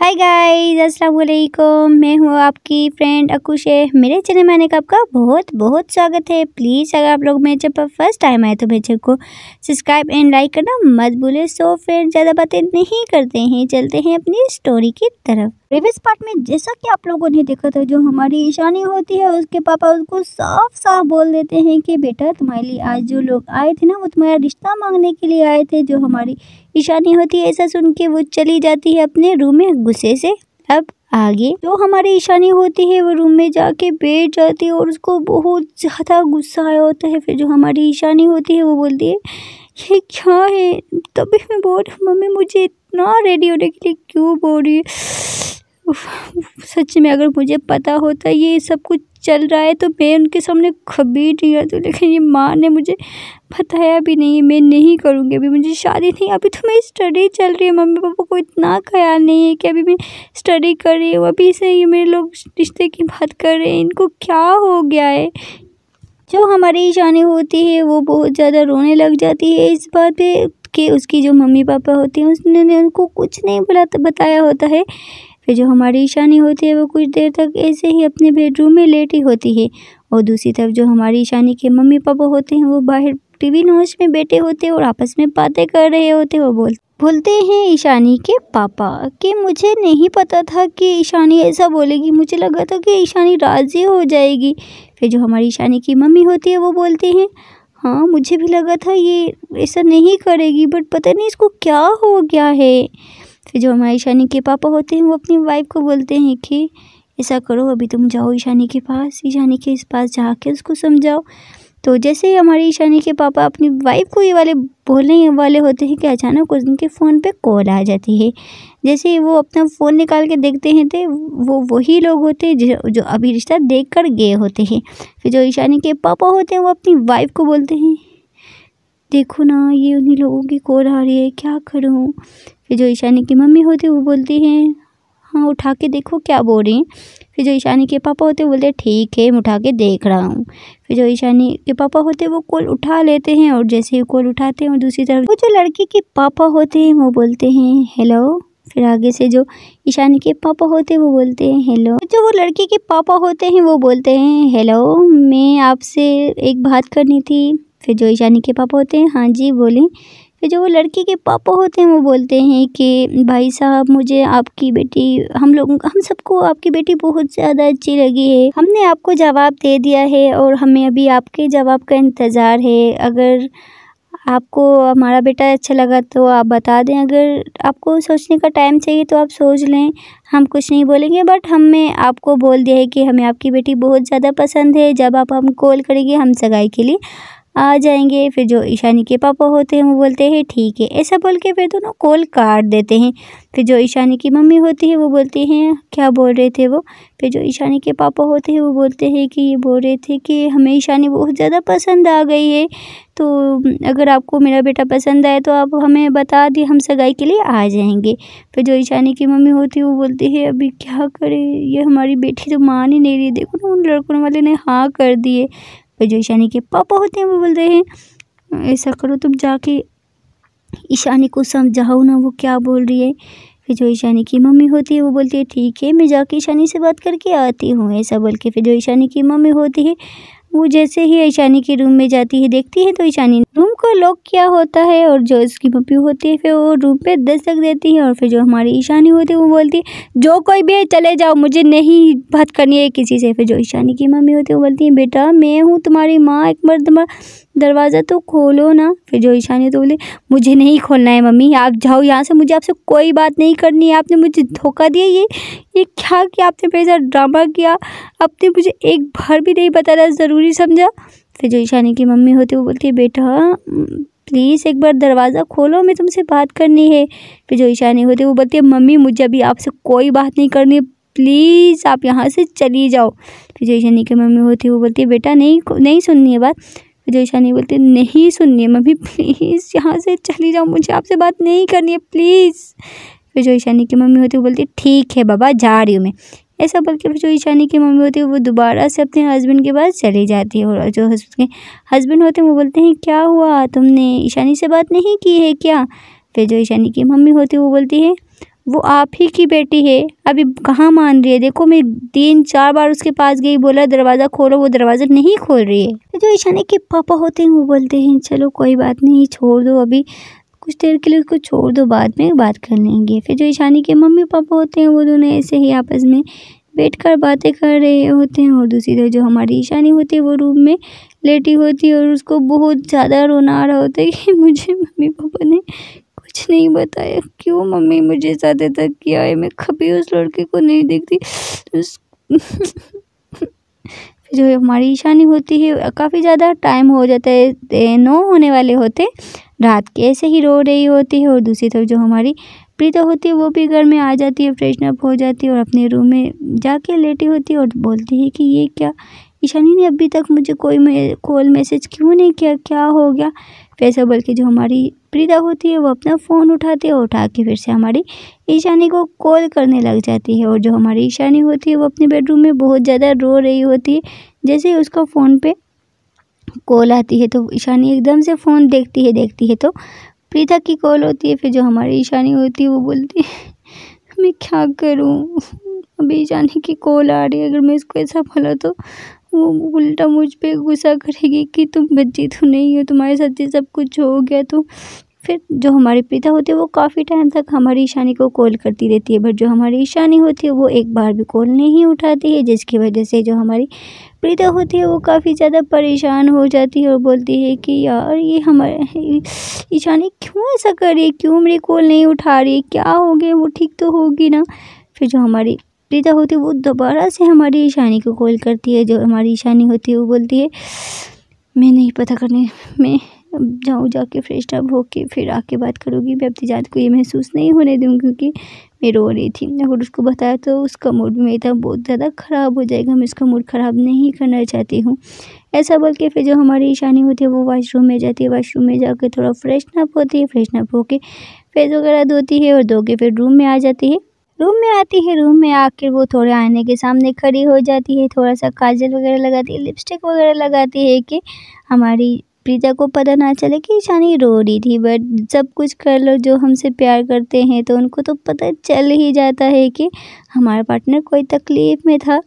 Hi guys, अस्सलाम वालेकुम। मैं हूँ आपकी फ्रेंड अकुश। मेरे चैनल में आने का आपका बहुत बहुत स्वागत है। प्लीज़ अगर आप लोग मेरे चैनल पर फर्स्ट टाइम आए तो मेरे चैनल को सब्सक्राइब एंड लाइक करना मत भूलें। सो फ्रेंड, ज़्यादा बातें नहीं करते हैं, चलते हैं अपनी स्टोरी की तरफ। प्रीवियस पार्ट में जैसा कि आप लोगों ने देखा था, जो हमारी ईशानी होती है उसके पापा उसको साफ साफ बोल देते हैं कि बेटा, तुम्हारे लिए आज जो लोग आए थे ना, वो तुम्हारा रिश्ता मांगने के लिए आए थे। जो हमारी ईशानी होती है, ऐसा सुन के वो चली जाती है अपने रूम में गुस्से से। अब आगे जो हमारी ईशानी होती है वो रूम में जाके बैठ जाती है और उसको बहुत ज़्यादा गुस्सा आया होता है। फिर जो हमारी ईशानी होती है वो बोलती है, ये क्या है? तभी मैं बोल रही हूँ, मम्मी मुझे इतना रेडी होने के लिए क्यों बोल रही है? सच में अगर मुझे पता होता ये सब कुछ चल रहा है तो मैं उनके सामने कभी नहीं आती, लेकिन ये माँ ने मुझे बताया भी नहीं। मैं नहीं करूँगी, अभी मुझे शादी नहीं, अभी तो मेरी स्टडी चल रही है। मम्मी पापा को इतना ख्याल नहीं है कि अभी मैं स्टडी कर रही हूँ। अभी से ये मेरे लोग रिश्ते की बात कर रहे हैं, इनको क्या हो गया है? जो हमारी ईशानी होती है वो बहुत ज़्यादा रोने लग जाती है इस बात पे कि उसकी जो मम्मी पापा होती हैं उसने उनको कुछ नहीं बताया होता है। फिर जो हमारी ईशानी होती है वो कुछ देर तक ऐसे ही अपने बेडरूम में लेटी होती है और दूसरी तरफ जो हमारी ईशानी के मम्मी पापा होते हैं वो बाहर टीवी नॉच में बैठे होते हैं और आपस में बातें कर रहे होते हैं। वो बोलते हैं ईशानी के पापा कि मुझे नहीं पता था कि ईशानी ऐसा बोलेगी, मुझे लगा था कि ईशानी राज़ी हो जाएगी। फिर जो हमारी ईशानी की मम्मी होती है वो बोलती हैं, हाँ मुझे भी लगा था ये ऐसा नहीं करेगी, बट पता नहीं इसको क्या हो गया है। फिर जो हमारी ईशानी के पापा होते हैं वो अपनी वाइफ को बोलते हैं कि ऐसा करो, अभी तुम जाओ ईशानी के पास जाके उसको समझाओ। तो जैसे ही हमारी ईशानी के पापा अपनी वाइफ को ये वाले बोलने वाले होते हैं कि अचानक उनके फ़ोन पे कॉल आ जाती है। जैसे ही वो अपना फ़ोन निकाल के देखते हैं तो वो वही लोग होते हैं जो अभी रिश्ता देख कर गए होते हैं। फिर जो ईशानी के पापा होते हैं वो अपनी वाइफ को बोलते हैं, देखो ना ये उन्हीं लोगों की कॉल आ रही है, क्या करूँ? फिर जो ईशानी की मम्मी होती है वो बोलती हैं, हाँ उठा के देखो क्या बोल रही हैं। फिर जो ईशानी के पापा होते हैं बोलते हैं, ठीक है मैं उठा के देख रहा हूँ। फिर जो ईशानी के पापा होते हैं वो कॉल उठा लेते हैं और जैसे ही कॉल उठाते हैं और दूसरी तरफ वो जो लड़की के पापा होते हैं वो बोलते हैं हेलो। फिर आगे से जो ईशानी के पापा होते हैं वो बोलते हैं हेलो। जो वो लड़की के पापा होते हैं वो बोलते हैं हेलो, मैं आपसे एक बात करनी थी। फिर जो ईशानी के पापा होते हैं, हाँ जी बोलें। फिर जो वो लड़की के पापा होते हैं वो बोलते हैं कि भाई साहब, मुझे आपकी बेटी हम सबको आपकी बेटी बहुत ज़्यादा अच्छी लगी है। हमने आपको जवाब दे दिया है और हमें अभी आपके जवाब का इंतज़ार है। अगर आपको हमारा बेटा अच्छा लगा तो आप बता दें, अगर आपको सोचने का टाइम चाहिए तो आप सोच लें, हम कुछ नहीं बोलेंगे। बट हमने आपको बोल दिया है कि हमें आपकी बेटी बहुत ज़्यादा पसंद है। जब आप हम कॉल करेंगे हम सगाई के लिए आ जाएंगे। फिर जो ईशानी के पापा होते हैं वो बोलते हैं ठीक है, ऐसा बोल के फिर दोनों कॉल काट देते हैं। फिर जो ईशानी की मम्मी होती है वो बोलती हैं, क्या बोल रहे थे वो? फिर जो ईशानी के पापा होते हैं वो बोलते हैं कि ये बोल रहे थे कि हमें ईशानी बहुत ज़्यादा पसंद आ गई है, तो अगर आपको मेरा बेटा पसंद आए तो आप हमें बता दिए, हम सगाई के लिए आ जाएंगे। फिर जो ईशानी की मम्मी होती है वो बोलती है, अभी क्या करें, ये हमारी बेटी तो मान ही नहीं रही, देखो ना उन लड़कों वाले ने हाँ कर दिए। फिर जो ईशानी के पापा होते हैं वो बोलते हैं, ऐसा करो तुम जाके ईशानी को समझाओ ना वो क्या बोल रही है। फिर जो ईशानी की मम्मी होती है वो बोलती है ठीक है, मैं जाके ईशानी से बात करके आती हूँ, ऐसा बोल के फिर जो ईशानी की मम्मी होती है वो जैसे ही ईशानी के रूम में जाती है, देखती है तो ईशानी रूम को लॉक किया होता है और जो उसकी मम्मी होती है फिर वो रूम पे दस्तक देती है। और फिर जो हमारी ईशानी होती है वो बोलती है, जो कोई भी है चले जाओ, मुझे नहीं बात करनी है किसी से। फिर जो ईशानी की मम्मी होती है वो बोलती है, बेटा मैं हूँ तुम्हारी माँ, एक बार दरवाज़ा तो खोलो ना। फिर जो ईशानी तो बोली, मुझे नहीं खोलना है मम्मी, आप जाओ यहाँ से, मुझे आपसे कोई बात नहीं करनी है, आपने मुझे धोखा दिया, ये क्या किया आपने, मेरे साथ ड्रामा किया, आपने मुझे एक बार भी नहीं बताना ज़रूरी समझा। फिर जो ईशानी की मम्मी होती है वो बोलती है, बेटा प्लीज़ एक बार दरवाज़ा खोलो, मैं तुमसे बात करनी है। फिर जो ईशानी होती है वो बोलती है, मम्मी मुझे अभी आपसे कोई बात नहीं करनी, प्लीज़ आप यहाँ से चली जाओ। फिर जो ईशानी की मम्मी होती है वो बोलती है, बेटा नहीं सुननी है बात। फिर जो ईशानी बोलती है, नहीं सुननी है मम्मी, प्लीज़ यहाँ से चली जाओ, मुझे आपसे बात नहीं करनी है प्लीज़। फिर जो ईशानी की मम्मी होती है वो बोलती है, ठीक है बाबा जा रही हूँ मैं, ऐसा बोल के फिर जो ईशानी की मम्मी होती है वो दोबारा से अपने हस्बैंड के पास चली जाती है। और जो उसके हस्बैंड होते हैं वो बोलते हैं, क्या हुआ, तुमने ईशानी से बात नहीं की है क्या? फिर जो ईशानी की मम्मी होती है वो बोलती है, वो आप ही की बेटी है, अभी कहाँ मान रही है। देखो मैं 3-4 बार उसके पास गई, बोला दरवाज़ा खोलो, वो दरवाज़ा नहीं खोल रही है। तो जो ईशानी के पापा होते हैं वो बोलते हैं चलो कोई बात नहीं, छोड़ दो, अभी कुछ देर के लिए उसको छोड़ दो, बाद में बात कर लेंगे। फिर जो ईशानी के मम्मी पापा होते हैं वो दोनों ऐसे ही आपस में बैठकर बातें कर रहे होते हैं, और दूसरी तरफ जो हमारी ईशानी होती है वो रूम में लेटी होती है और उसको बहुत ज़्यादा रोना आ रहा होता है कि मुझे मम्मी पापा ने कुछ नहीं बताया, क्यों मम्मी मुझे साथ ऐसा किया है, मैं कभी उस लड़के को नहीं देखती। जो हमारी ईशानी होती है काफ़ी ज़्यादा टाइम हो जाता है, 9 होने वाले होते रात के, ऐसे ही रो रही होती है। और दूसरी तरफ जो हमारी प्रीता होती है वो भी घर में आ जाती है, फ्रेशन अप हो जाती है और अपने रूम में जाके लेटी होती है और बोलती है कि ये क्या, ईशानी ने अभी तक मुझे कोई कॉल मैसेज क्यों नहीं किया, क्या हो गया। फिर ऐसा बोल के जो हमारी प्रीता होती है वो अपना फ़ोन उठाती है, उठा के फिर से हमारी ईशानी को कॉल करने लग जाती है। और जो हमारी ईशानी होती है वो अपने बेडरूम में बहुत ज़्यादा रो रही होती है। जैसे ही उसका फ़ोन पे कॉल आती है तो ईशानी एकदम से फ़ोन देखती है तो प्रीता की कॉल होती है। फिर जो हमारी ईशानी होती है वो बोलती है मैं क्या करूं, अभी ईशानी की कॉल आ रही है, अगर मैं इसको ऐसा बोला तो वो उल्टा मुझ पे गुस्सा करेगी कि तुम बच्ची तो नहीं हो, तुम्हारे साथ ये सब कुछ हो गया। तो फिर जो हमारी प्रीता होती है वो काफ़ी टाइम तक हमारी ईशानी को कॉल करती रहती है, बट जो हमारी ईशानी होती है वो एक बार भी कॉल नहीं उठाती है, जिसकी वजह से जो हमारी प्रीता होती है वो काफ़ी ज़्यादा परेशान हो जाती है और बोलती है कि यार ये हमारे ईशानी क्यों ऐसा कर रही है, क्यों मेरी कॉल नहीं उठा रही है, क्या हो गया, वो ठीक तो होगी ना। फिर जो हमारी प्रीता होती है वो दोबारा से हमारी ईशानी को कॉल करती है। जो हमारी ईशानी होती है वो बोलती है मैं नहीं पता करने, मैं अब जाऊँ, जाके फ्रेश अप होके फिर आके बात करूँगी। मैं अपनी जान को ये महसूस नहीं होने दूँगी क्योंकि मैं रो रही थी, अगर उसको बताया तो उसका मूड मेरा बहुत ज़्यादा ख़राब हो जाएगा, मैं उसका मूड ख़राब नहीं करना चाहती हूँ। ऐसा बोल के फिर जो हमारी ईशानी होती है वो वॉशरूम में जाती है, वॉशरूम में जाकर थोड़ा फ्रेशन अप होती है, फ्रेशन अप होके फेस वगैरह धोती है और धो के फिर रूम में आ जाती है। रूम में आती है, रूम में आकर वो थोड़े आईने के सामने खड़ी हो जाती है, थोड़ा सा काजल वगैरह लगाती है, लिपस्टिक वगैरह लगाती है कि हमारी प्रीता को पता ना चले कि ईशानी रो रही थी। बट सब कुछ कर लो, जो हमसे प्यार करते हैं तो उनको तो पता चल ही जाता है कि हमारा पार्टनर कोई तकलीफ़ में था।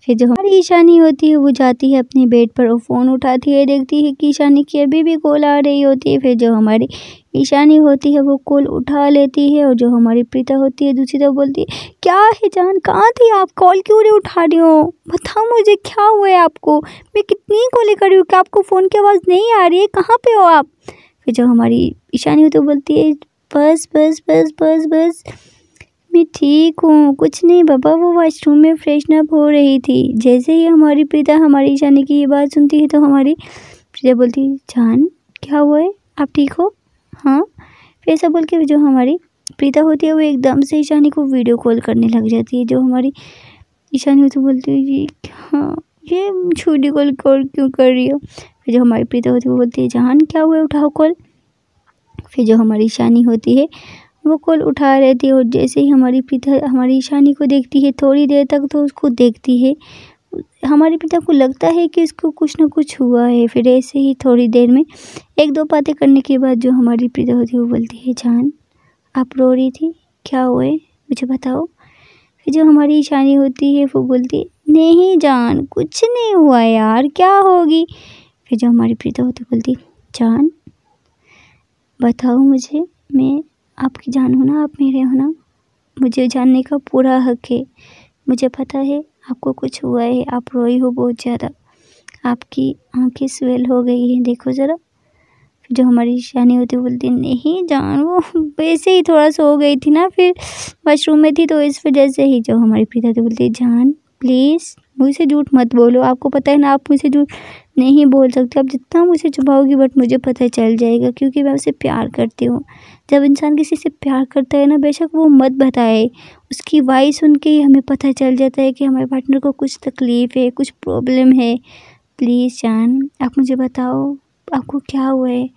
फिर जो हमारी ईशानी होती है वो जाती है अपने बेड पर और फ़ोन उठाती है, देखती है कि ईशानी की अभी भी कॉल आ रही होती है। फिर जो हमारी ईशानी होती है वो कॉल उठा लेती है और जो हमारी प्रीता होती है दूसरी तरफ बोलती है क्या है जान, कहाँ थी आप, कॉल क्यों नहीं उठा रही हो, बताओ मुझे क्या हुआ है आपको, मैं कितनी कॉलें कर रही हूँ, क्या आपको फ़ोन की आवाज़ नहीं आ रही है, कहाँ पे हो आप। फिर जो हमारी ईशानी होती है वो बोलती है बस बस बस बस बस मैं ठीक हूँ, कुछ नहीं बाबा, वो वॉशरूम में फ्रेशन अप हो रही थी। जैसे ही हमारी प्रीता हमारी ईशानी की ये बात सुनती है तो हमारी प्रीता बोलती है जान क्या हुआ है, आप ठीक हो, हाँ। फिर ऐसा बोल के जो हमारी प्रीता होती है वो एकदम से ईशानी को वीडियो कॉल करने लग जाती है। जो हमारी ईशानी होती है बोलती है ये हाँ, ये वीडियो कॉल क्यों कर रही हो। फिर जो हमारी प्रीता होती है वो बोलती है जान क्या हुआ, उठाओ कॉल। फिर जो हमारी ईशानी होती है वो कॉल उठा रहती है और जैसे ही हमारी प्रीता हमारी ईशानी को देखती है, थोड़ी देर तक तो उसको देखती है, हमारी प्रीता को लगता है कि इसको कुछ ना कुछ हुआ है। फिर ऐसे ही थोड़ी देर में 1-2 बातें करने के बाद जो हमारी प्रीता होती है वो बोलती है जान आप रो रही थी, क्या हुआ है मुझे बताओ। फिर जो हमारी ईशानी होती है वो बोलती है नहीं जान कुछ नहीं हुआ यार, क्या होगी। फिर जो हमारी प्रीता होती है बोलती जान बताओ मुझे, मैं आपकी जान हो ना, आप मेरे हो ना, मुझे जानने का पूरा हक है, मुझे पता है आपको कुछ हुआ है, आप रोई हो बहुत ज़्यादा, आपकी आंखें स्वेल हो गई हैं, देखो ज़रा। फिर जो हमारी ईशानी होती है बोलती नहीं जान वो वैसे ही थोड़ा सो गई थी ना, फिर वॉशरूम में थी तो इस वजह से ही। जो हमारी प्रीता तो बोलती जान प्लीज़ मुझसे झूठ मत बोलो, आपको पता है ना आप मुझसे झूठ नहीं बोल सकते, आप जितना मुझे छुपाओगी बट मुझे पता चल जाएगा क्योंकि मैं उससे प्यार करती हूँ। जब इंसान किसी से प्यार करता है ना, बेशक वो मत बताए, उसकी वॉइस सुन के ही हमें पता चल जाता है कि हमारे पार्टनर को कुछ तकलीफ़ है, कुछ प्रॉब्लम है। प्लीज़ जान आप मुझे बताओ आपको क्या हुआ है।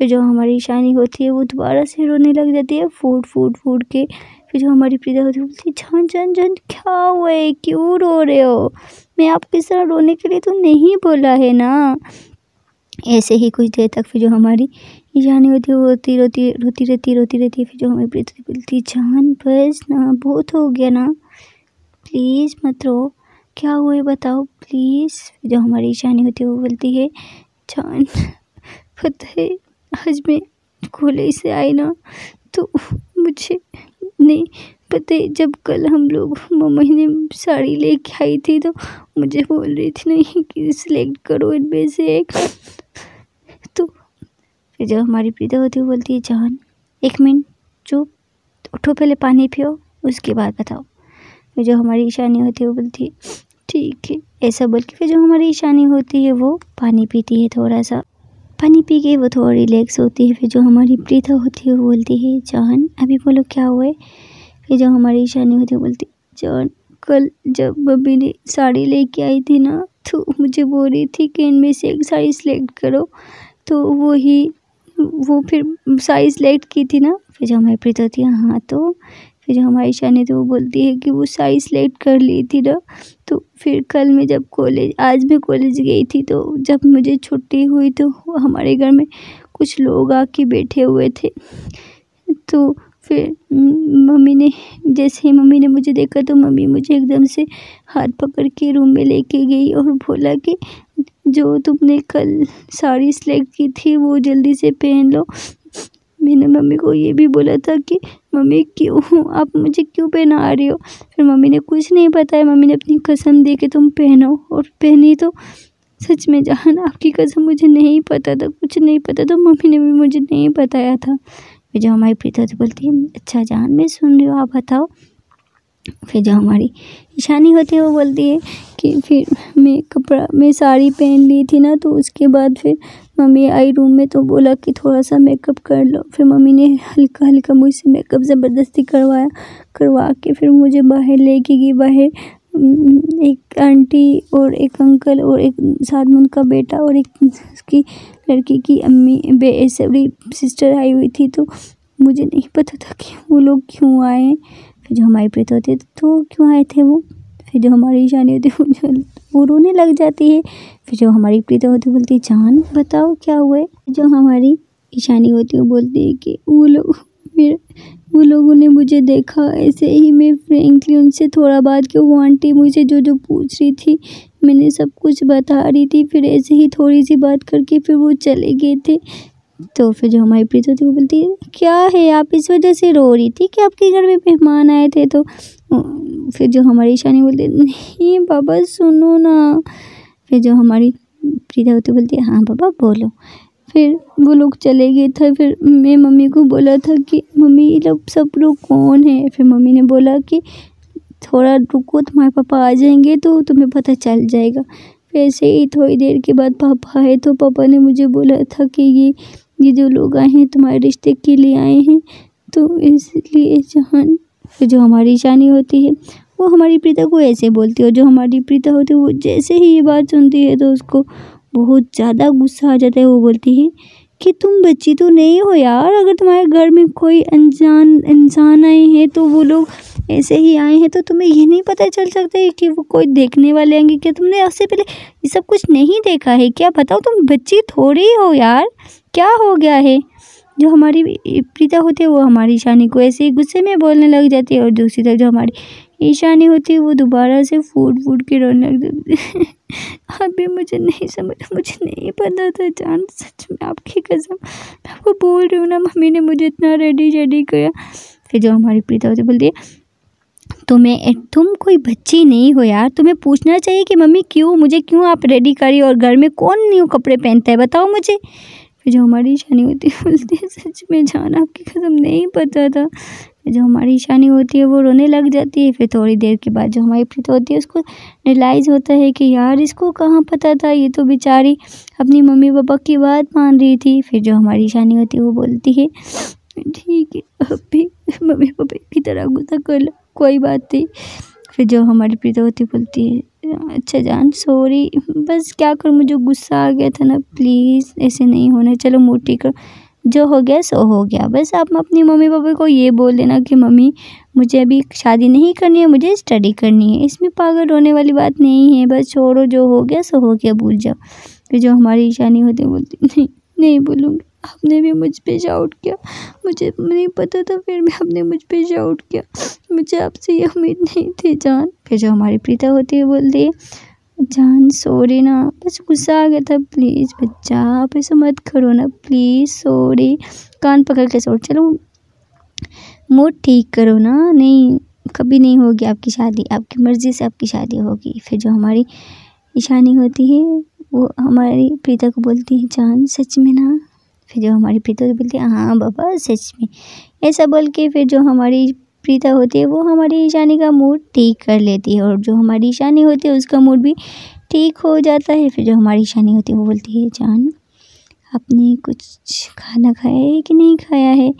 फिर जो हमारी ईशानी होती है वो दोबारा से रोने लग जाती है फूट के। फिर जो हमारी प्रीता होती है बोलती है जान जान जान क्या हुआ है, क्यों रो रहे हो, मैं आपको इस तरह रोने के लिए तो नहीं बोला है ना। ऐसे ही कुछ देर तक फिर जो हमारी ईशानी होती है वो रोती रहती है। फिर जो हमारी प्रीति बोलती है जान बस ना, बहुत हो गया ना, प्लीज़ मत रो, क्या हुआ है बताओ प्लीज़। जो हमारी ईशानी होती है वो बोलती है जान पता है आज मैं कॉलेज से आई ना तो मुझे नहीं पता है, जब कल हम लोग मम्मी ने साड़ी लेके आई थी तो मुझे बोल रही थी नहीं कि सिलेक्ट करो इनमें से एक। तो फिर जब हमारी प्रीता होती है वो बोलती है जान 1 मिनट चुप, उठो पहले पानी पियो उसके बाद बताओ। फिर जो हमारी ईशानी होती है वो बोलती है ठीक है, ऐसा बोल के फिर जो हमारी ईशानी होती है वो पानी पीती है। थोड़ा सा पानी पी के वो थोड़ा रिलैक्स होती है। फिर जो हमारी प्रीता होती है वो बोलती है जान अभी बोलो क्या हुआ है। फिर जो हमारी ईशानी होती है वो बोलती है जान कल जब मम्मी ने साड़ी लेके आई थी ना तो मुझे बोल रही थी कि इनमें से एक साड़ी सिलेक्ट करो, तो वो फिर साड़ी सिलेक्ट की थी ना। फिर जो हमारी प्रीता होती है हाँ तो फिर जो हमारी ईशानी तो वो बोलती है कि वो साड़ी सिलेक्ट कर ली थी ना, तो फिर कल मैं जब आज मैं कॉलेज गई थी तो जब मुझे छुट्टी हुई तो हमारे घर में कुछ लोग आके बैठे हुए थे। तो फिर मम्मी ने मुझे देखा तो मम्मी मुझे एकदम से हाथ पकड़ के रूम में लेके गई और बोला कि जो तुमने कल साड़ी सिलेक्ट की थी वो जल्दी से पहन लो। मैंने मम्मी को ये भी बोला था कि मम्मी क्यों आप मुझे क्यों पहना रही हो। फिर मम्मी ने कुछ नहीं बताया, मम्मी ने अपनी कसम दी कि तुम पहनो, और पहनी। तो सच में जान आपकी कसम मुझे नहीं पता था, कुछ नहीं पता, तो मम्मी ने भी मुझे नहीं बताया था। फिर जो हमारी प्रीता तो बोलती है अच्छा जान मैं सुन रही हूँ आप बताओ। फिर जो हमारी ईशानी होती है वो बोलती है कि फिर मैं साड़ी पहन ली थी ना, तो उसके बाद फिर मम्मी आई रूम में तो बोला कि थोड़ा सा मेकअप कर लो। फिर मम्मी ने हल्का हल्का मुझसे मेकअप ज़बरदस्ती करवा के फिर मुझे बाहर लेके गई। बाहर एक आंटी और एक अंकल और एक साथ में उनका बेटा और एक उसकी लड़की की अम्मी सभी सिस्टर आई हुई थी। तो मुझे नहीं पता था कि वो लोग क्यों आए हैं। फिर जो हमारी प्रीता होती है तो क्यों आए थे वो। फिर जो हमारी ईशानी होती है वो रोने लग जाती है। फिर जो हमारी प्रीता होती है बोलती है जान बताओ क्या हुआ है। जो हमारी ईशानी होती है वो बोलती है कि वो लोगों ने मुझे देखा, ऐसे ही मैं फ्रेंकली उनसे थोड़ा बात की, वो आंटी मुझे जो पूछ रही थी मैंने सब कुछ बता रही थी, फिर ऐसे ही थोड़ी सी बात करके फिर वो चले गए थे। तो फिर जो हमारी प्रीति होती है वो बोलती है क्या है आप इस वजह से रो रही थी कि आपके घर में मेहमान आए थे। तो फिर जो हमारी ईशानी बोलती है नहीं बाबा सुनो ना। फिर जो हमारी प्रीति होती बोलती है हाँ बाबा बोलो। फिर वो लोग चले गए थे। फिर मैं मम्मी को बोला था कि मम्मी ये लोग सब लोग कौन है। फिर मम्मी ने बोला कि थोड़ा रुको तुम्हारे पापा आ जाएंगे तो तुम्हें पता चल जाएगा। फिर ऐसे ही थोड़ी देर के बाद पापा आए तो पापा ने मुझे बोला था कि ये जो लोग आए हैं तुम्हारे रिश्ते के लिए आए हैं, तो इसलिए जान। फिर जो हमारी ईशानी होती है वो हमारी प्रीता को ऐसे बोलती है, और जो हमारी प्रीता होती है वो जैसे ही ये बात सुनती है तो उसको बहुत ज़्यादा गुस्सा आ जाता है। वो बोलती है कि तुम बच्ची तो नहीं हो यार, अगर तुम्हारे घर में कोई अनजान इंसान आए हैं तो वो लोग ऐसे ही आए हैं तो तुम्हें ये नहीं पता चल सकता है कि वो कोई देखने वाले आएंगे क्या। तुमने उससे पहले ये सब कुछ नहीं देखा है क्या। बताओ तुम बच्ची थोड़ी हो यार, क्या हो गया है। जो हमारी प्रीता होती है वो हमारी ईशानी को ऐसे ही गुस्से में बोलने लग जाती है, और दूसरी तरफ जो हमारी ईशानी होती है वो दोबारा से फूट के रोने लग जाती है। अभी मुझे नहीं समझ, मुझे नहीं पता था जान, सच में आपकी कसम मैं आपको बोल रही हूँ ना, मम्मी ने मुझे इतना रेडी किया। फिर जो हमारी प्रीता होती बोलती है तुम कोई बच्ची नहीं हो यार, तुम्हें पूछना चाहिए कि मम्मी क्यों आप रेडी करी, और घर में कौन न्यू कपड़े पहनता है बताओ मुझे। फिर जो हमारी ईशानी होती है बोलती है सच में जान आपकी कसम नहीं पता था। फिर जो हमारी ईशानी होती है वो रोने लग जाती है। फिर थोड़ी देर के बाद जो हमारी प्रीता होती है उसको रियलाइज़ होता है कि यार इसको कहाँ पता था, ये तो बेचारी अपनी मम्मी पापा की बात मान रही थी। फिर जो हमारी ईशानी होती है वो बोलती है ठीक है अब भी मम्मी पापा की तरह गुस्सा कर लो, कोई बात नहीं। फिर जो हमारी प्रीता होती बोलती है अच्छा जान सॉरी, बस क्या करूँ मुझे गुस्सा आ गया था ना, प्लीज़ ऐसे नहीं होना, चलो मोटी कर, जो हो गया सो हो गया। बस आप अपनी मम्मी पापा को ये बोल देना कि मम्मी मुझे अभी शादी नहीं करनी है, मुझे स्टडी करनी है। इसमें पागल होने वाली बात नहीं है, बस छोड़ो, जो हो गया सो हो गया, भूल जाओ। फिर जो हमारी ईशानी होती बोलती नहीं बोलूँगी, आपने भी मुझ पे शाउट किया, मुझे नहीं पता था, फिर भी आपने मुझ पे शाउट किया, मुझे आपसे ये उम्मीद नहीं थी जान। फिर जो हमारी प्रीता होती है बोलती है जान सॉरी ना, बस गुस्सा आ गया था, प्लीज़ बच्चा आप ऐसा मत करो ना, प्लीज़ सॉरी। कान पकड़ के सॉरी, चलो मूड ठीक करो ना, नहीं कभी नहीं होगी आपकी शादी, आपकी मर्ज़ी से आपकी शादी होगी। फिर जो हमारी ईशानी होती है वो हमारी प्रीता को बोलती है जान सच में ना। फिर जो हमारी प्रीता बोलती है हाँ बाबा सच में, ऐसा बोल के फिर जो हमारी प्रीता होती है वो हमारी ईशानी का मूड ठीक कर लेती है, और जो हमारी ईशानी होती है उसका मूड भी ठीक हो जाता है। फिर जो हमारी ईशानी होती है वो बोलती है जान आपने कुछ खाना खाया है कि नहीं खाया है।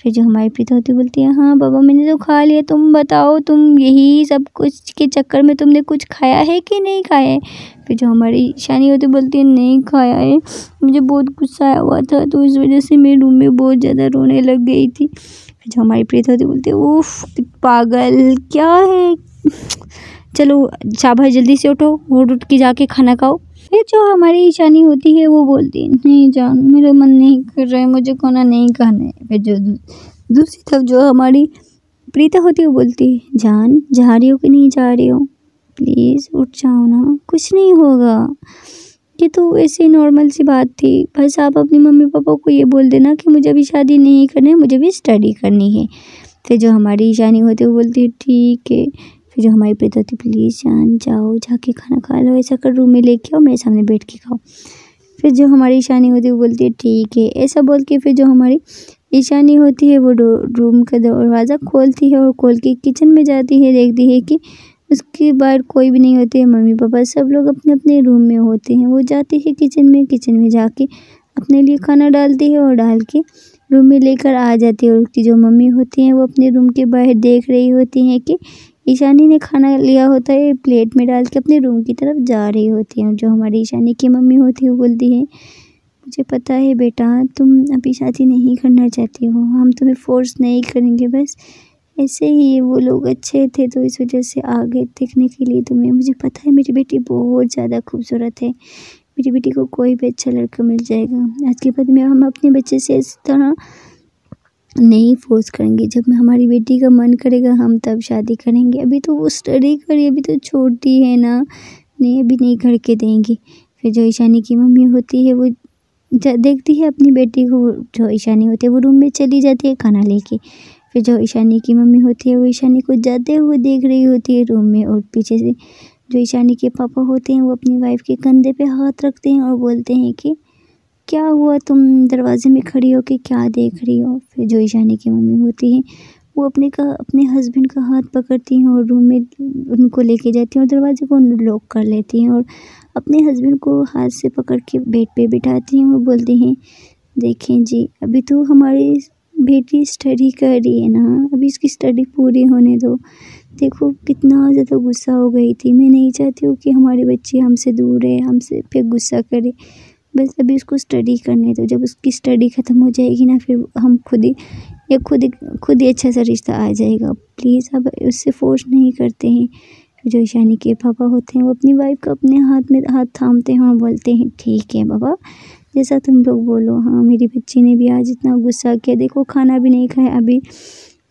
फिर जो हमारी प्रीता होती बोलती है हाँ बाबा मैंने तो खा लिया, तुम बताओ तुम यही सब कुछ के चक्कर में तुमने कुछ खाया है कि नहीं खाया है। फिर जो हमारी ईशानी होती बोलती है नहीं खाया है, मुझे बहुत गुस्सा आया हुआ था तो इस वजह से मेरे रूम में बहुत ज़्यादा रोने लग गई थी। फिर जो हमारी प्रीता होती बोलती है उफ पागल क्या है, चलो शाबाश जल्दी से उठो, उठ के जाके खाना खाओ। फिर जो हमारी ईशानी होती है वो बोलती है नहीं जान मेरा मन नहीं कर रहा है, मुझे खाना नहीं खाना है। फिर जो दूसरी तरफ जो हमारी प्रीता होती है वो बोलती है जान जा रही हो कि नहीं जा रही हो, प्लीज़ उठ जाओ ना, कुछ नहीं होगा, ये तो ऐसे नॉर्मल सी बात थी, बस आप अपनी मम्मी पापा को ये बोल देना कि मुझे अभी शादी नहीं करनी है, मुझे भी स्टडी करनी है। फिर जो हमारी ईशानी होती है वो बोलती है ठीक है। फिर जो हमारी प्रीता होती प्लीज़ जान जाओ जाके खाना खा लो, ऐसा कर रूम में लेके आओ, मेरे सामने बैठ के खाओ। फिर जो हमारी ईशानी होती है वो बोलती है ठीक है, ऐसा बोल के फिर जो हमारी ईशानी होती है वो रूम का दरवाज़ा खोलती है और खोल के किचन में जाती है, देखती है कि उसके बाहर कोई भी नहीं होते है, मम्मी पापा सब लोग अपने अपने रूम में होते हैं। वो जाती है किचन में जाके अपने लिए खाना डालती है और डाल के रूम में लेकर आ जाती है, और उसकी जो मम्मी होती हैं वो अपने रूम के बाहर देख रही होती हैं कि ईशानी ने खाना लिया होता है प्लेट में डाल के अपने रूम की तरफ जा रही होती है। और जो हमारी ईशानी की मम्मी होती है वो बोलती है मुझे पता है बेटा तुम अभी शादी नहीं करना चाहती हो, हम तुम्हें फोर्स नहीं करेंगे, बस ऐसे ही वो लोग अच्छे थे तो इस वजह से आ गए देखने के लिए तुम्हें। मुझे पता है मेरी बेटी बहुत ज़्यादा खूबसूरत है, मेरी बेटी को कोई भी अच्छा लड़का मिल जाएगा। आज के बाद में हम अपने बच्चे से इस तरह नहीं फोर्स करेंगे, जब हमारी बेटी का मन करेगा हम तब शादी करेंगे, अभी तो वो स्टडी करी, अभी तो छोटी है ना, नहीं अभी नहीं करके देंगे। फिर जो ईशानी की मम्मी होती है वो देखती है अपनी बेटी को, जो ईशानी होती है वो रूम में चली जाती है खाना लेके। फिर जो ईशानी की मम्मी होती है वो ईशानी को जाते हुए देख रही होती है रूम में, और पीछे से जो ईशानी के पापा होते हैं वो अपनी वाइफ के कंधे पे हाथ रखते हैं और बोलते हैं कि क्या हुआ तुम दरवाजे में खड़ी हो के क्या देख रही हो। फिर जो ईशानी की मम्मी होती है वो अपने हस्बैंड का हाथ पकड़ती हैं और रूम में उनको लेके जाती हैं और दरवाजे को लॉक कर लेती हैं, और अपने हस्बैंड को हाथ से पकड़ के बेड पे बिठाती हैं और बोलती हैं देखें जी अभी तो हमारी बेटी स्टडी कर रही है ना, अभी इसकी स्टडी पूरी होने दो, देखो कितना ज़्यादा गुस्सा हो गई थी, मैं नहीं चाहती हूँ कि हमारे बच्चे हमसे दूर है, हमसे पे गुस्सा करे, बस अभी उसको स्टडी करने दो, जब उसकी स्टडी ख़त्म हो जाएगी ना फिर हम खुद ही अच्छा सा रिश्ता आ जाएगा, प्लीज़ अब उससे फोर्स नहीं करते हैं। जो ईशानी के पापा होते हैं वो अपनी वाइफ को अपने हाथ में हाथ थामते हैं और बोलते हैं ठीक है बाबा जैसा तुम लोग बोलो। हाँ मेरी बच्ची ने भी आज इतना गुस्सा किया, देखो खाना भी नहीं खाया, अभी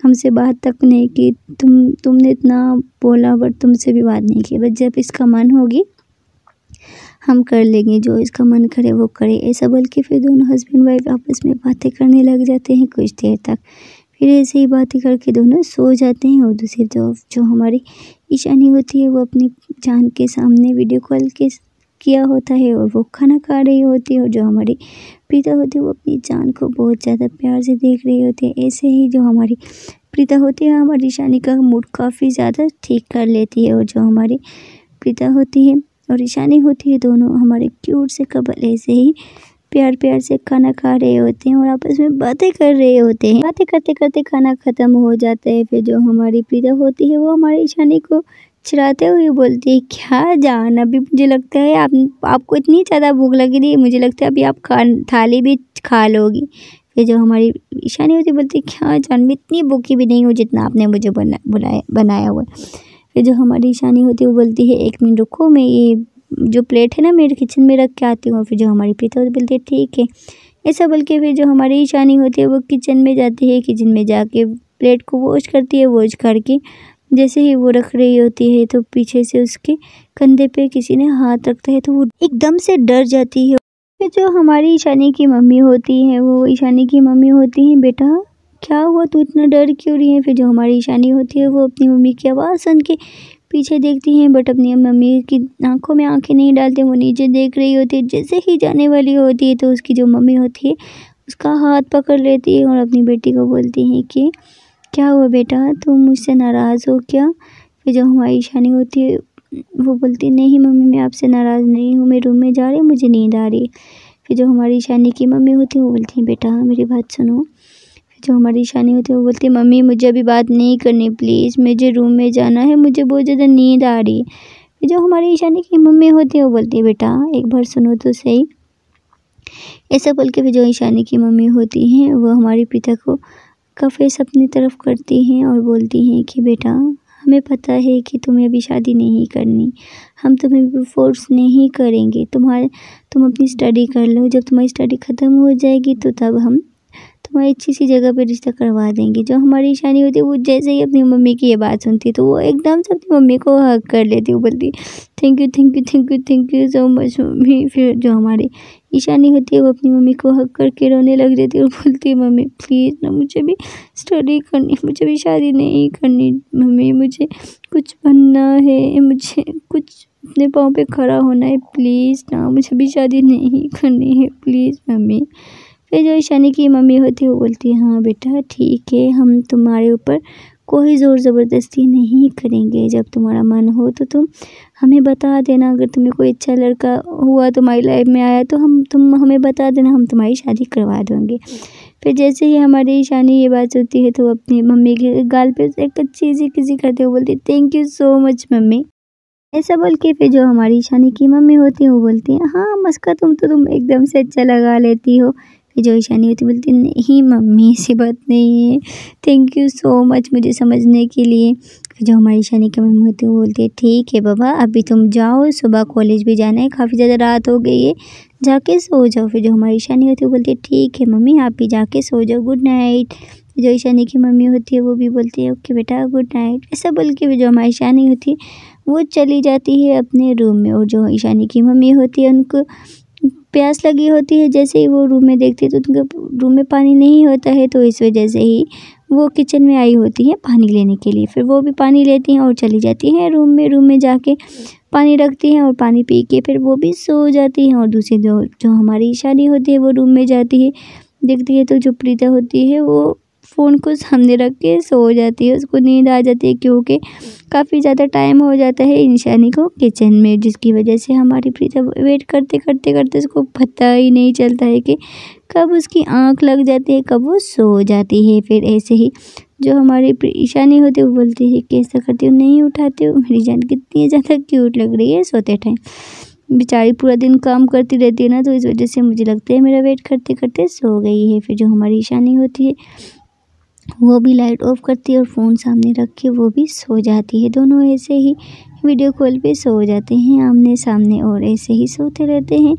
हमसे बात तक नहीं की, तुमने इतना बोला बट तुमसे भी बात नहीं की, बस जब इसका मन होगी हम कर लेंगे, जो इसका मन करे वो करे, ऐसा बोल के फिर दोनों हस्बैंड वाइफ आपस में बातें करने लग जाते हैं कुछ देर तक। फिर ऐसे ही बातें करके दोनों सो जाते हैं, और दूसरी तरफ जो हमारी ईशानी होती है वो अपनी जान के सामने वीडियो कॉल किया होता है और वो खाना खा रही होती है, और जो हमारी प्रीता होती है वो अपनी जान को बहुत ज़्यादा प्यार से देख रही होती है। ऐसे ही जो हमारी प्रीता होती है हमारी ईशानी का मूड काफ़ी ज़्यादा ठीक कर लेती है, और जो हमारी प्रीता होती है और ईशानी होती है दोनों हमारे क्यूट से कपल ऐसे ही प्यार से खाना खा रहे होते हैं और आपस में बातें कर रहे होते हैं। बातें करते करते खाना ख़त्म हो जाता है। फिर जो हमारी प्रीता होती है वो हमारी ईशानी को चिढ़ाते हुए बोलती है क्या जान अभी मुझे लगता है आपको इतनी ज़्यादा भूख लगी थी, मुझे लगता है अभी आप थाली भी खा लोगी। फिर जो हमारी ईशानी होती है बोलती है क्या जान मैं इतनी भूखी भी नहीं हूँ जितना आपने मुझे बनाया हुआ है। फिर जो हमारी ईशानी होती है वो बोलती है 1 मिनट रुको, मैं ये जो प्लेट है ना मेरे किचन में रख के आती हूँ। फिर जो हमारी प्रीता होती बोलती है ठीक है। ऐसा बोल के फिर जो हमारी ईशानी होती है वो किचन में जाती है। किचन में जाके प्लेट को वॉश करती है। वॉश करके जैसे ही वो रख रही होती है तो पीछे से उसके कंधे पे किसी ने हाथ रखता है तो वो एकदम से डर जाती है। फिर जो हमारी ईशानी की मम्मी होती है वो ईशानी की मम्मी होती हैं, बेटा क्या हुआ, तू इतना डर क्यों रही है। फिर जो हमारी ईशानी होती है वो अपनी मम्मी की आवाज़ सुन के पीछे देखती हैं, बट अपनी मम्मी की आंखों में आंखें नहीं डालती। वो नीचे देख रही होती है। जैसे ही जाने वाली होती है तो उसकी जो मम्मी होती है उसका हाथ पकड़ लेती है और अपनी बेटी को बोलती है कि क्या हुआ बेटा, तुम मुझसे नाराज़ हो क्या। फिर जो हमारी ईशानी होती है वो बोलती नहीं मम्मी, मैं आपसे नाराज़ नहीं हूँ, मैं रूम में जा रही हूँ, मुझे नींद आ रही है। फिर जो हमारी ईशानी की मम्मी होती है वो बोलती है बेटा मेरी बात सुनो। फिर जो हमारी ईशानी होती है वो बोलती है मम्मी मुझे अभी बात नहीं करनी प्लीज़, मुझे रूम में जाना है, मुझे बहुत ज़्यादा नींद आ रही है। फिर जो हमारी ईशानी की मम्मी होती है वो बोलती है बेटा एक बार सुनो तो सही। ऐसा बोल के फिर जो ईशानी की मम्मी होती हैं वो हमारी प्रीता को का फेस अपनी तरफ करती हैं और बोलती हैं कि बेटा हमें पता है कि तुम्हें अभी शादी नहीं करनी, हम तुम्हें भी फोर्स नहीं करेंगे, तुम अपनी स्टडी कर लो, जब तुम्हारी स्टडी ख़त्म हो जाएगी तो तब हम तुम्हारी अच्छी सी जगह पे रिश्ता करवा देंगे। जो हमारी ईशानी होती है वो जैसे ही अपनी मम्मी की ये बात सुनती है तो वो एकदम से अपनी मम्मी को हग कर लेती है। वो बोलती thank you thank you thank you thank you so much mummy. फिर जो हमारी ईशानी होती है वो अपनी मम्मी को हग करके रोने लग जाती है और बोलती है मम्मी प्लीज़ ना, मुझे भी स्टडी करनी, मुझे भी शादी नहीं करनी मम्मी, मुझे कुछ बनना है, मुझे कुछ अपने पाँव पे खड़ा होना है, प्लीज़ ना, मुझे भी शादी नहीं करनी है प्लीज़ मम्मी। फिर जो ईशानी की मम्मी होती है वो बोलती है हाँ बेटा ठीक है, हम तुम्हारे ऊपर कोई ज़ोर ज़बरदस्ती नहीं करेंगे, जब तुम्हारा मन हो तो तुम हमें बता देना, अगर तुम्हें कोई अच्छा लड़का हुआ तुम्हारी लाइफ में आया तो तुम हमें बता देना, हम तुम्हारी शादी करवा देंगे। फिर जैसे ही हमारी ईशानी ये बात होती है तो अपनी मम्मी के गाल पे एक अच्छी सी किसी करते हुए बोलती thank you so much mummy. ऐसा बोल के फिर जो हमारी ईशानी की मम्मी होती है वो बोलती है हाँ मस्का तुम एकदम से अच्छा लगा लेती हो। फिर जो ईशानी होती बोलती नहीं मम्मी ऐसी बात नहीं है, थैंक यू सो मच मुझे समझने के लिए। फिर जो हमारी ईशानी की मम्मी होती है वो बोलती है ठीक है बाबा अभी तुम जाओ, सुबह कॉलेज भी जाना है, काफ़ी ज़्यादा रात हो गई है, जाके सो जाओ। फिर जो हमारी ईशानी होती है वो बोलती है ठीक है मम्मी आप भी जाके सो जाओ, गुड नाइट। जो ईशानी की मम्मी होती है वो भी बोलती है ओके बेटा गुड नाइट। ऐसा बोल के फिर जो हमारी ईशानी होती है वो चली जाती है अपने रूम में। और जो ईशानी की मम्मी होती है उनको प्यास लगी होती है, जैसे ही वो रूम में देखती है तो उनके रूम में पानी नहीं होता है, तो इस वजह से ही वो किचन में आई होती है पानी लेने के लिए। फिर वो भी पानी लेती हैं और चली जाती हैं रूम में जाके पानी रखती हैं और पानी पी के फिर वो भी सो जाती हैं। और दूसरी जो हमारी ईशानी होती है वो रूम में जाती है, देखती है तो जो प्रीता होती है वो फ़ोन को सामने रख के सो जाती है, उसको नींद आ जाती है क्योंकि काफ़ी ज़्यादा टाइम हो जाता है ईशानी को किचन में, जिसकी वजह से हमारी प्रीता वेट करते करते करते उसको पता ही नहीं चलता है कि कब उसकी आँख लग जाती है, कब वो सो जाती है। फिर ऐसे ही जो हमारी ईशानी होती है वो बोलती है कि ऐसा करती हूँ नहीं उठाती हूँ, मेरी जान कितनी ज़्यादा क्यूट लग रही है सोते टाइम, बेचारी पूरा दिन काम करती रहती है ना, तो इस वजह से मुझे लगता है मेरा वेट करते करते सो गई है। फिर जो हमारी ईशानी होती है वो भी लाइट ऑफ करती है और फ़ोन सामने रख के वो भी सो जाती है। दोनों ऐसे ही वीडियो कॉल पे सो जाते हैं आमने सामने और ऐसे ही सोते रहते हैं।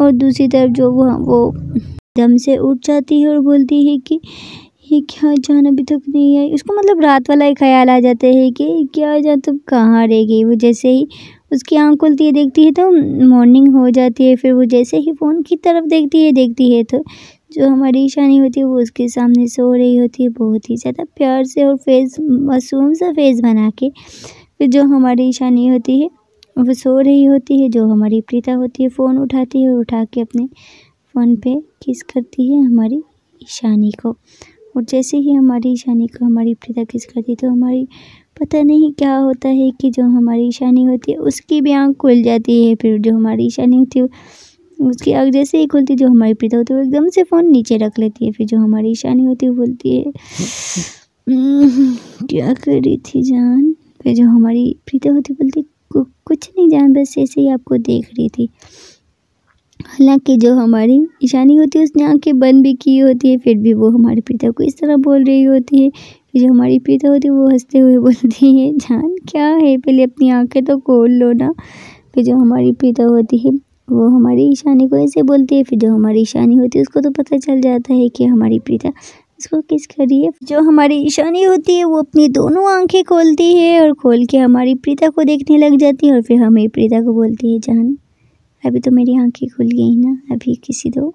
और दूसरी तरफ जो वो दम से उठ जाती है और बोलती है कि ये क्या जान अभी तक नहीं आई। उसको मतलब रात वाला ही ख्याल आ जाता है कि क्या जान तुम कहाँ रह गई। वो जैसे ही उसकी आँख खुलती है देखती है तो मॉर्निंग हो जाती है। फिर वो जैसे ही फ़ोन की तरफ देखती है तो जो हमारी ईशानी होती है वो उसके सामने सो रही होती है बहुत ही ज़्यादा प्यार से और फेस मासूम सा फेस बना के। फिर जो हमारी ईशानी होती है वो सो रही होती है, जो हमारी प्रीता होती है फ़ोन उठाती है और उठा के अपने फ़ोन पे किस करती है हमारी ईशानी को। और जैसे ही हमारी ईशानी को हमारी प्रीता किस करती है तो हमारी पता नहीं क्या होता है कि जो हमारी ईशानी होती है उसकी भी आँख खुल जाती है। फिर जो हमारी ईशानी होती है उसकी आँख जैसे ही खुलती जो हमारी प्रीता होती है वो एकदम से फ़ोन नीचे रख लेती है। फिर जो हमारी ईशानी होती है वो बोलती है क्या कर रही थी जान। फिर जो हमारी प्रीता होती है बोलती कुछ नहीं जान, बस ऐसे ही आपको देख रही थी। हालांकि जो हमारी ईशानी होती है उसने आंखें बंद भी की होती है, फिर भी वो हमारी प्रीता को इस तरह बोल रही होती है। फिर जो हमारी प्रीता होती है वो हंसते हुए बोलती है जान क्या है, पहले अपनी आंखें तो खोल लो ना। फिर जो हमारी प्रीता होती है वो हमारी ईशानी को ऐसे बोलती है। फिर जो हमारी ईशानी होती है उसको तो पता चल जाता है कि हमारी प्रीता उसको किस कर रही है। जो हमारी ईशानी होती है वो अपनी दोनों आंखें खोलती है और खोल के हमारी प्रीता को देखने लग जाती है और फिर हमें प्रीता को बोलती है, जान अभी तो मेरी आंखें खुल गई ना, अभी किसी दो।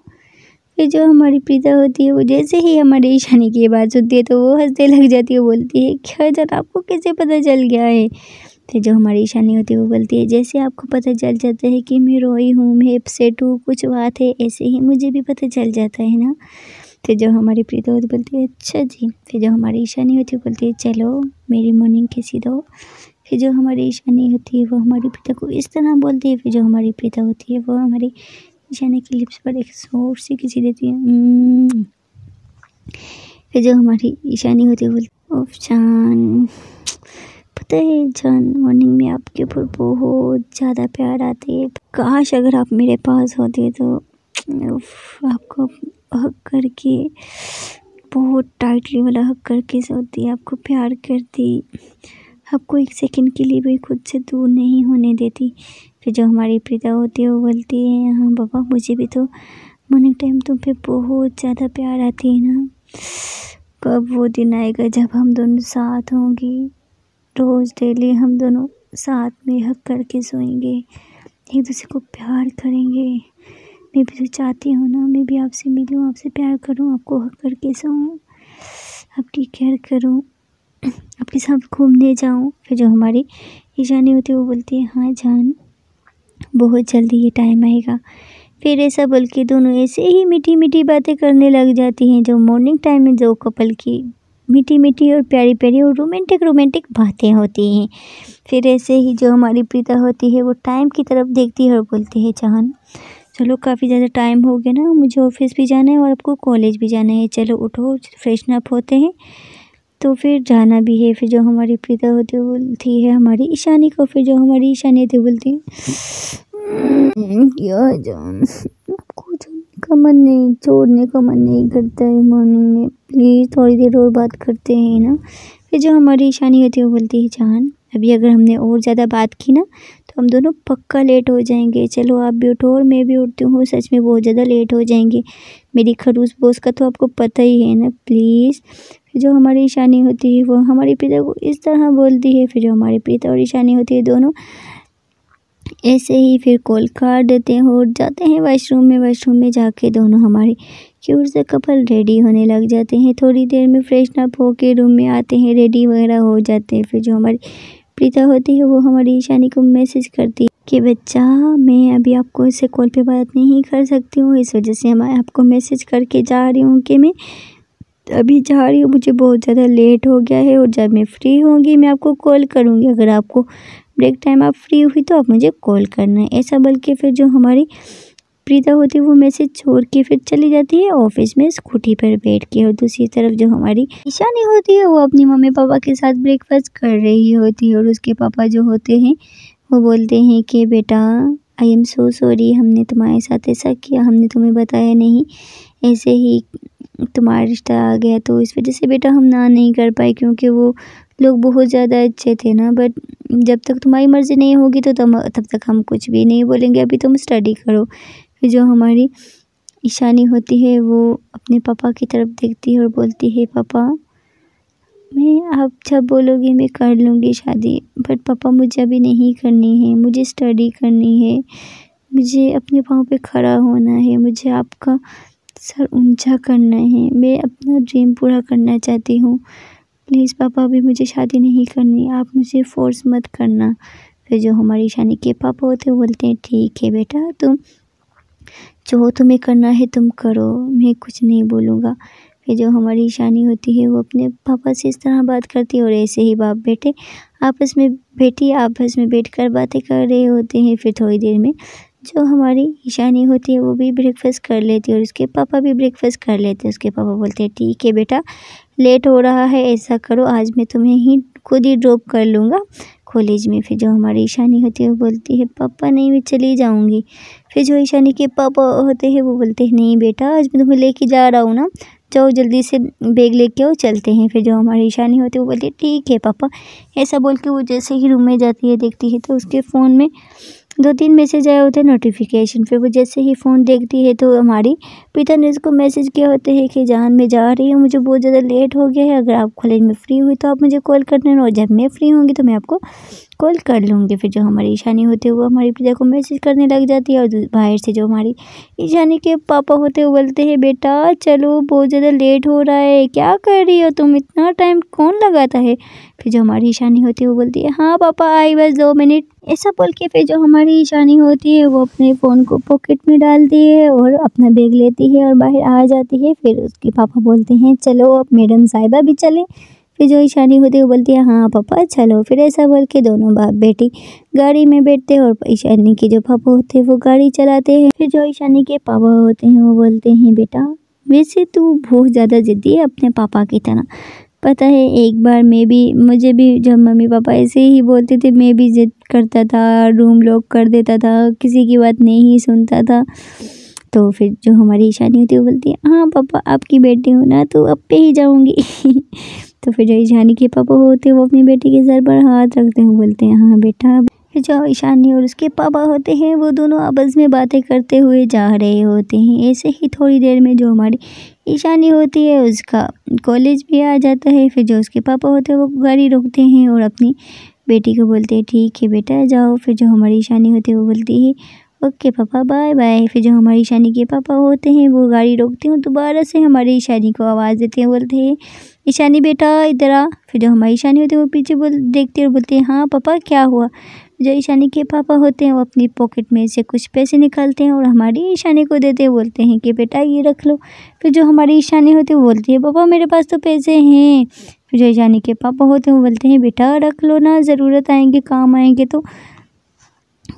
फिर जो हमारी प्रीता होती है वो जैसे ही हमारी ईशानी की ये बात सुनती है तो वो हंसने लग जाती है, बोलती है क्या जान आपको कैसे पता चल गया है। फिर जो हमारी ईशानी होती है वो बोलती है जैसे आपको पता चल जाता है कि मैं रोई हूँ, मैं अपसेट हूँ, कुछ बात है, ऐसे ही मुझे भी पता चल जाता है ना। फिर जो हमारी प्रीता होती बोलती है अच्छा जी। फिर जो हमारी ईशानी होती है बोलती है चलो मेरी मॉर्निंग किसी दो। फिर जो हमारी ईशानी होती है वो हमारी प्रीता को इस तरह बोलती है। फिर जो हमारी प्रीता होती है वो हमारी ईशानी की लिप्स पर एक जोर से किसी देती है। फिर जो हमारी ईशानी होती है बोलती ओफ जान, पता है जान मॉर्निंग में आपके ऊपर बहुत ज़्यादा प्यार आती है, काश अगर आप मेरे पास होते तो आपको हक करके बहुत टाइटली वाला हक करके सोती, आपको प्यार करती, आपको एक सेकंड के लिए भी खुद से दूर नहीं होने देती। फिर जो हमारी प्रीता होती है वो बोलती है हाँ बाबा मुझे भी तो मॉर्निंग टाइम तुम पे बहुत ज़्यादा प्यार आती है ना, कब वो दिन आएगा जब हम दोनों साथ होंगे, रोज़ डेली हम दोनों साथ में हक करके सोएंगे, एक दूसरे को प्यार करेंगे। मैं भी तो चाहती हूँ ना, मैं भी आपसे मिलूँ, आपसे प्यार करूँ, आपको हक करके सोऊं, आपकी केयर करूँ, आपके साथ घूमने जाऊँ। फिर जो हमारी ईशानी होती है वो बोलती है हाँ जान बहुत जल्दी ये टाइम आएगा। फिर ऐसा बोल के दोनों ऐसे ही मीठी मीठी बातें करने लग जाती हैं। जो मॉर्निंग टाइम में दो कपल की मीठी मीठी और प्यारी प्यारी और रोमांटिक बातें होती हैं। फिर ऐसे ही जो हमारी प्रीता होती है वो टाइम की तरफ देखती है और बोलती है जान चलो काफ़ी ज़्यादा टाइम हो गया ना, मुझे ऑफिस भी जाना है और आपको कॉलेज भी जाना है, चलो उठो फ्रेशन अप होते हैं तो फिर जाना भी है। फिर जो हमारी प्रीता होती है बोलती है हमारी ईशानी को। फिर जो हमारी ईशानी होती बोलती है क्या जान आपको जाने का मन नहीं, छोड़ने का मन नहीं करता है मॉर्निंग में, प्लीज़ थोड़ी देर और बात करते हैं ना। फिर जो हमारी ईशानी होती है वो बोलती है जान अभी अगर हमने और ज़्यादा बात की ना तो हम दोनों पक्का लेट हो जाएंगे, चलो आप भी उठो और मैं भी उठती हूँ, सच में बहुत ज़्यादा लेट हो जाएंगे, मेरी खरूस बॉस का तो आपको पता ही है ना प्लीज़। फिर जो हमारी ईशानी होती है वो हमारी प्रीता को इस तरह बोलती है। फिर जो हमारी प्रीता और ईशानी होती है दोनों ऐसे ही फिर कॉल काट देते हैं और जाते हैं वॉशरूम में। वॉशरूम में जाके दोनों हमारे क्यूट से कपल रेडी होने लग जाते हैं। थोड़ी देर में फ्रेशन अप होके रूम में आते हैं, रेडी वगैरह हो जाते हैं। फिर जो हमारी प्रीता होती है वो हमारी ईशानी को मैसेज करती है कि बच्चा मैं अभी आपको इससे कॉल पे बात नहीं कर सकती हूँ, इस वजह से मैं आपको मैसेज करके जा रही हूँ कि मैं अभी जा रही हूँ, मुझे बहुत ज़्यादा लेट हो गया है और जब मैं फ्री होंगी मैं आपको कॉल करूँगी, अगर आपको ब्रेक टाइम आप फ्री हुई तो आप मुझे कॉल करना है, ऐसा बोल के फिर जो हमारी प्रीता होती है वो मैसेज छोड़ के फिर चली जाती है ऑफिस में स्कूटी पर बैठ के। और दूसरी तरफ जो हमारी ईशानी होती है वो अपनी मम्मी पापा के साथ ब्रेकफास्ट कर रही होती है और उसके पापा जो होते हैं वो बोलते हैं कि बेटा आई एम सो सॉरी, हमने तुम्हारे साथ ऐसा किया, हमने तुम्हें बताया नहीं, ऐसे ही तुम्हारा रिश्ता आ गया तो इस वजह से बेटा हम ना नहीं कर पाए, क्योंकि वो लोग बहुत ज़्यादा अच्छे थे ना, बट जब तक तुम्हारी मर्ज़ी नहीं होगी तो तब तक हम कुछ भी नहीं बोलेंगे, अभी तुम स्टडी करो। फिर जो हमारी ईशानी होती है वो अपने पापा की तरफ देखती है और बोलती है पापा मैं आप जब बोलोगे मैं कर लूँगी शादी, बट पापा मुझे अभी नहीं करनी है, मुझे स्टडी करनी है, मुझे अपने पाँव पे खड़ा होना है, मुझे आपका सर ऊंचा करना है, मैं अपना ड्रीम पूरा करना चाहती हूँ, प्लीज़ पापा अभी मुझे शादी नहीं करनी, आप मुझे फोर्स मत करना। फिर जो हमारी ईशानी के पापा होते हैं वो बोलते हैं ठीक है बेटा तुम जो तुम्हें करना है तुम करो, मैं कुछ नहीं बोलूँगा। फिर जो हमारी ईशानी होती है वो अपने पापा से इस तरह बात करती है और ऐसे ही बाप बेटे आपस में बैठकर बातें कर रहे होते हैं। फिर थोड़ी देर में जो हमारी ईशानी होती है वो भी ब्रेकफास्ट कर लेती है और उसके पापा भी ब्रेकफास्ट कर लेते हैं। उसके पापा बोलते हैं ठीक है बेटा लेट हो रहा है, ऐसा करो आज मैं तुम्हें ही खुद ही ड्रॉप कर लूँगा कॉलेज में। फिर जो हमारी ईशानी होती है वो बोलती है पापा नहीं मैं चली जाऊँगी। फिर जो ईशानी के पापा होते हैं वो बोलते हैं नहीं बेटा आज मैं तुम्हें लेके जा रहा हूँ ना, जाओ जल्दी से बैग लेके आओ चलते हैं। फिर जो हमारी ईशानी होती है वो बोलती है ठीक है पापा, ऐसा बोल के वो जैसे ही रूम में जाती है देखती है तो उसके फ़ोन में 2-3 मैसेज आए होते हैं नोटिफिकेशन। फिर वो जैसे ही फ़ोन देखती है तो हमारी पिता ने उसको मैसेज किया होते हैं कि जान मैं जा रही हूँ, मुझे बहुत ज़्यादा लेट हो गया है, अगर आप कॉलेज में फ्री हुई तो आप मुझे कॉल कर लेना और जब मैं फ्री होंगी तो मैं आपको कॉल कर लूँगी। फिर जो हमारी ईशानी होती है वो हमारी पिता को मैसेज करने लग जाती है और बाहर से जो हमारी ईशानी के पापा होते हैं वो बोलते हैं बेटा चलो बहुत ज़्यादा लेट हो रहा है, क्या कर रही हो तुम, इतना टाइम कौन लगाता है। फिर जो हमारी ईशानी होती है वो बोलती है हाँ पापा आई बस 2 मिनट। ऐसा बोल के फिर जो हमारी ईशानी होती है वो अपने फ़ोन को पॉकेट में डालती है और अपना बैग लेती है और बाहर आ जाती है। फिर उसके पापा बोलते हैं चलो अब मैडम साहिबा भी चले। फिर जो ईशानी होती है वो बोलती है हाँ पापा चलो। फिर ऐसा बोल के दोनों बाप बेटी गाड़ी में बैठते हैं और ईशानी के जो पापा होते हैं वो गाड़ी चलाते हैं। फिर जो ईशानी के पापा होते हैं वो बोलते हैं बेटा वैसे तू बहुत ज़्यादा ज़िद्दी है अपने पापा की तरह, पता है एक बार मुझे भी जब मम्मी पापा ऐसे ही बोलते थे मैं भी ज़िद करता था, रूम लॉक कर देता था, किसी की बात नहीं सुनता था। तो फिर जो हमारी ईशानी होती है वो बोलती है हाँ पापा आपकी बेटी हूँ ना तो अब पे ही जाऊँगी। तो फिर जो ईशानी के पापा होते हैं वो अपनी बेटी के सर पर हाथ रखते हैं, बोलते हैं हाँ बेटा। फिर जो ईशानी और उसके पापा होते हैं वो दोनों आपस में बातें करते हुए जा रहे होते हैं। ऐसे ही थोड़ी देर में जो हमारी ईशानी होती है उसका कॉलेज भी आ जाता है। फिर जो उसके पापा होते हैं वो गाड़ी रोकते हैं और अपनी बेटी को बोलते हैं ठीक है बेटा जाओ। फिर जो हमारी ईशानी होती है वो बोलती है ओके पापा बाय बाय। फिर जो हमारी ईशानी के पापा होते हैं वो गाड़ी रोकते हैं, दोबारा से हमारी ईशानी को आवाज़ देते हैं, बोलते हैं ईशानी बेटा इधर आ। फिर जो हमारी ईशानी होती है वो पीछे देखते हैं और बोलते हैं हाँ पापा क्या हुआ। जो ईशानी के पापा होते हैं वो अपनी पॉकेट में से कुछ पैसे निकालते हैं और हमारी ईशानी को देते हैं, बोलते हैं कि बेटा ये रख लो। फिर जो हमारी ईशानी होती है वो बोलती है पापा मेरे पास तो पैसे हैं। फिर जो ईशानी के पापा होते हैं वो बोलते हैं बेटा रख लो ना, ज़रूरत आएंगे काम आएंगे तो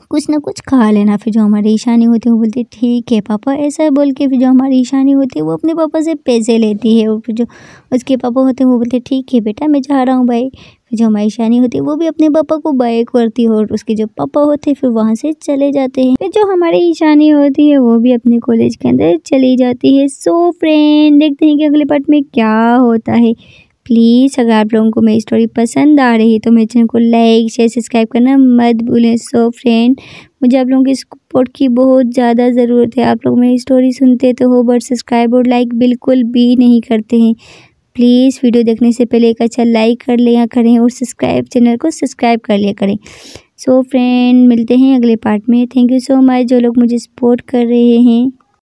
कुछ ना कुछ खा लेना। फिर जो हमारी ईशानी होती है वो बोलती है ठीक है पापा। ऐसा बोल के फिर जो हमारी ईशानी होती है वो अपने पापा से पैसे लेती है और फिर जो उसके पापा होते हैं वो बोलते हैं ठीक है बेटा मैं जा रहा हूँ बाय। फिर जो हमारी ईशानी होती है वो भी अपने पापा को बाय करती है और उसके जो पापा होते हैं फिर वहाँ से चले जाते हैं। फिर जो हमारी ईशानी होती है वो भी अपने कॉलेज के अंदर चली जाती है। सो फ्रेंड देखते हैं कि अगले पार्ट में क्या होता है। प्लीज़ अगर आप लोगों को मेरी स्टोरी पसंद आ रही है तो मेरे चैनल को लाइक शेयर सब्सक्राइब करना मत भूलें। सो फ्रेंड मुझे आप लोगों की सपोर्ट की बहुत ज़्यादा ज़रूरत है। आप लोग मेरी स्टोरी सुनते तो हो बट सब्सक्राइब और लाइक बिल्कुल भी नहीं करते हैं। प्लीज़ वीडियो देखने से पहले एक अच्छा लाइक कर लिया करें और चैनल को सब्सक्राइब कर लिया करें। सो फ्रेंड मिलते हैं अगले पार्ट में। थैंक यू सो मच जो लोग मुझे सपोर्ट कर रहे हैं।